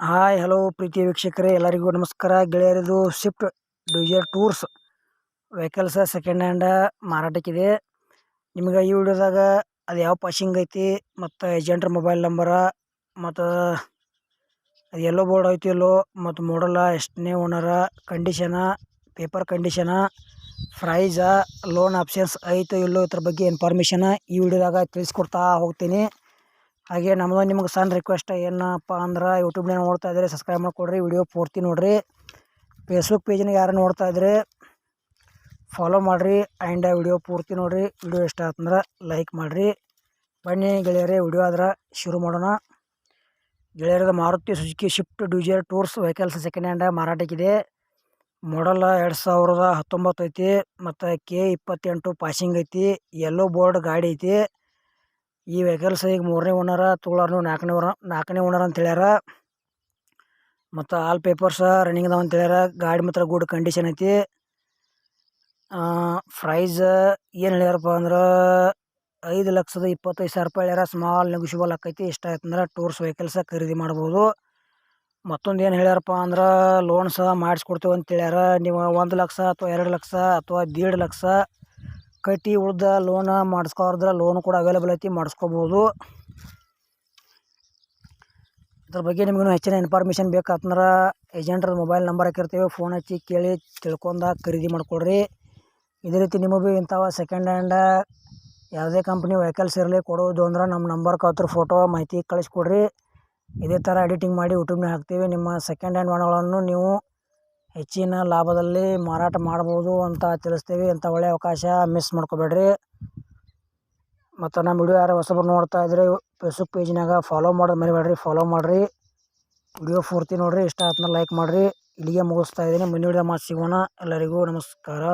Hi hello ಪ್ರೀತಿ ವೀಕ್ಷಕರೇ, ಎಲ್ಲರಿಗೂ ನಮಸ್ಕಾರ ಗೆಳೆಯರಿದು Swift Dzire tours vehicles second hand ಮಾರಾಟಕ್ಕಿದೆ. ನಿಮಗೆ ಈ ವಿಡಿಯೋದಾಗ ಅದು ಯಾವ ಪಾಸಿಂಗ್ ಐತಿ ಮತ್ತು ಏಜೆಂಟ್ರ ಮೊಬೈಲ್ ನಂಬರ ಮತ್ತು ಅದು ಎಲ್ಲೋ ಬೋರ್ಡ್ ಐತಿ ಇಲ್ಲೋ ಮತ್ತು ಮಾಡಲ್ಲ, ಎಷ್ಟನೇ ಓನರ, ಕಂಡೀಷನ, ಪೇಪರ್ ಕಂಡೀಷನ, ಪ್ರೈಸ, ಲೋನ್ ಆಪ್ಷನ್ಸ್ ಐತೋ ಇಲ್ಲೋ ಇದ್ರ ಬಗ್ಗೆ ಇನ್ಫಾರ್ಮೇಷನ್ ಈ ವಿಡಿಯೋದಾಗ ತಿಳಿಸ್ಕೊಡ್ತಾ ಹೋಗ್ತೀನಿ. ಹಾಗೆ ನಮ್ಮದು ನಿಮ್ಗೆ ಸಣ್ಣ ರಿಕ್ವೆಸ್ಟ್ ಏನಪ್ಪ ಅಂದ್ರೆ, ಯೂಟ್ಯೂಬ್ನಾಗ ನೋಡ್ತಾ ಇದ್ದರೆ ಸಬ್ಸ್ಕ್ರೈಬ್ ಮಾಡಿಕೊಡ್ರಿ, ವಿಡಿಯೋ ಪೂರ್ತಿ ನೋಡಿರಿ. ಫೇಸ್ಬುಕ್ ಪೇಜ್ನಾಗ ಯಾರು ನೋಡ್ತಾ ಇದ್ದರೆ ಫಾಲೋ ಮಾಡಿರಿ ಆ್ಯಂಡ್ ವಿಡಿಯೋ ಪೂರ್ತಿ ನೋಡಿರಿ. ವಿಡಿಯೋ ಇಷ್ಟ ಆತಂದ್ರೆ ಲೈಕ್ ಮಾಡಿರಿ. ಬನ್ನಿ ಗೆಳೆಯರೇ, ವಿಡಿಯೋ ಆದ್ರೆ ಶುರು ಮಾಡೋಣ. ಗೆಳೆಯರದ Maruti Suzuki Swift Dzire tours vehicles second hand ಮಾರಾಟಕ್ಕಿದೆ. ಮಾಡಲ್ 2019 ಐತಿ ಮತ್ತು K28 ಪಾಸಿಂಗ್ ಐತಿ. ಯೆಲ್ಲೋ ಬೋರ್ಡ್ ಗಾಡಿ ಐತಿ. ಈ ವೆಹಿಕಲ್ಸ್ ಈಗ 3ನೇ ಓನರ, ತೊಗೊಳೋರು 4ನೇ ಓನರ್ ಅಂತ ಹೇಳ್ಯಾರ. ಮತ್ತು ಆಲ್ ಪೇಪರ್ಸ್ ರನ್ನಿಂಗ್ ಅದಾವ ಅಂತ ಹೇಳ್ಯಾರ. ಗಾಡಿ ಮಾತ್ರ ಗುಡ್ ಕಂಡೀಷನ್ ಐತಿ. ಪ್ರೈಸ್ ಏನು ಹೇಳ್ಯಾರಪ್ಪ ಅಂದ್ರೆ 5,25,000 ರೂಪಾಯಿ ಹೇಳ್ಯಾರ. ಸ್ಮಾಲ್ ನೆಗೋಷಿಯಬಲ್ ಆಕೈತಿ. ಇಷ್ಟ ಆಯ್ತು ಅಂದ್ರೆ ಟೂರ್ಸ್ ವೆಹಿಕಲ್ಸ್ ಖರೀದಿ ಮಾಡ್ಬೋದು. ಮತ್ತೊಂದು ಏನು ಹೇಳ್ಯಾರಪ್ಪ ಅಂದ್ರೆ, ಲೋನ್ ಸಹ ಮಾಡಿಸ್ಕೊಡ್ತೇವೆ ಅಂತ ಹೇಳ್ಯಾರ. ನೀವು 1 ಲಕ್ಷ ಅಥವಾ 2 ಲಕ್ಷ ಅಥವಾ 1.5 ಲಕ್ಷ ಕಟ್ಟಿ ಉಳ್ದ ಲೋನ್ ಮಾಡಿಸ್ಕೊದ್ರೆ ಲೋನ್ ಕೂಡ ಅವೈಲೇಬಲ್ ಐತಿ, ಮಾಡಿಸ್ಕೋಬೋದು. ಇದ್ರ ಬಗ್ಗೆ ನಿಮ್ಗೆ ಹೆಚ್ಚಿನ ಇನ್ಫಾರ್ಮೇಷನ್ ಬೇಕಾತಂದ್ರೆ ಏಜೆಂಟ್ರ ಮೊಬೈಲ್ ನಂಬರ್ ಹಾಕಿರ್ತೀವಿ, ಫೋನ್ ಹಚ್ಚಿ ಕೇಳಿ ತಿಳ್ಕೊಂಡ ಖರೀದಿ ಮಾಡ್ಕೊಡ್ರಿ. ಇದೇ ರೀತಿ ನಿಮಗೂ ಇಂಥವ ಸೆಕೆಂಡ್ ಹ್ಯಾಂಡ್ ಯಾವುದೇ ಕಂಪ್ನಿ ವೆಹಿಕಲ್ಸ್ ಇರಲಿ ಕೊಡೋದು ಅಂದ್ರೆ ನಮ್ಮ ನಂಬರ್ಗೆ ಹತ್ರ ಫೋಟೋ ಮಾಹಿತಿ ಕಳಿಸ್ಕೊಡ್ರಿ. ಇದೇ ಥರ ಎಡಿಟಿಂಗ್ ಮಾಡಿ ಯೂಟ್ಯೂಬ್ನಾಗ ಹಾಕ್ತೀವಿ. ನಿಮ್ಮ ಸೆಕೆಂಡ್ ಹ್ಯಾಂಡ್ ವಾಹನಗಳನ್ನು ನೀವು ಹೆಚ್ಚಿನ ಲಾಭದಲ್ಲಿ ಮಾರಾಟ ಮಾಡ್ಬೋದು ಅಂತ ತಿಳಿಸ್ತೀವಿ. ಇಂಥ ಒಳ್ಳೆಯ ಅವಕಾಶ ಮಿಸ್ ಮಾಡ್ಕೋಬೇಡ್ರಿ. ಮತ್ತು ನಮ್ಮ ವಿಡಿಯೋ ಯಾರು ಹೊಸಬರು ನೋಡ್ತಾ ಇದ್ರೆ ಫೇಸ್ಬುಕ್ ಪೇಜ್ನಾಗ ಫಾಲೋ ಮಾಡೋದು ಮರಿಬೇಡ್ರಿ, ಫಾಲೋ ಮಾಡಿರಿ. ವಿಡಿಯೋ ಪೂರ್ತಿ ನೋಡಿರಿ, ಇಷ್ಟ ಆದ್ಮೇಲೆ ಲೈಕ್ ಮಾಡಿರಿ. ಇಲ್ಲಿಗೆ ಮುಗಿಸ್ತಾ ಇದ್ದೀನಿ. ಮುಂದಿನ ವಿಡಿಯೋ ಮಾತು ಸಿಗೋಣ. ಎಲ್ಲರಿಗೂ ನಮಸ್ಕಾರ.